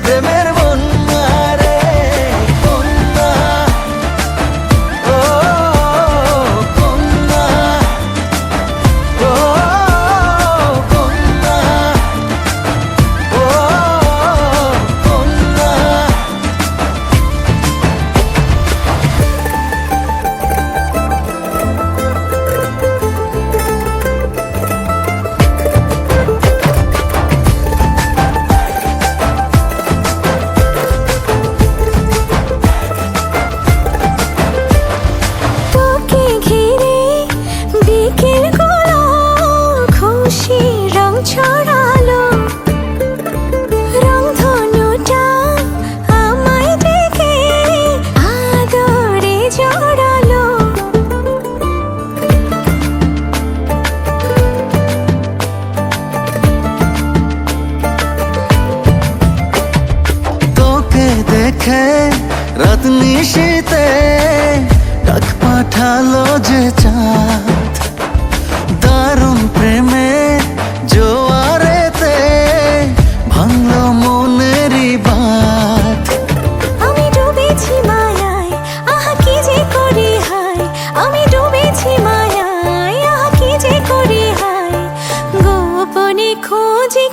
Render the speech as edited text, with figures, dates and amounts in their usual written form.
প্রেমের বন্যা রে বন্যা, ও বন্যা, ও বন্যা, ও বন্যা। তোকে ঘিরে বিকেলগুলো খুশি রং ছড়ালো, রংধনুটা আমায় ডেকে আদরে জড়ালো। তোকে দেখে রাত নিশীতে ডাক পাঠালো যে চাঁদ, দারুণ প্রেমে জোয়ারেতে ভাঙলো মনেরই বাঁধ। আমি ডুবেছি মায়ায়, আহা কি যে করি হায়, আমি ডুবেছি মায়ায়, আহা কি যে করি হায়, গোপনে খোঁজি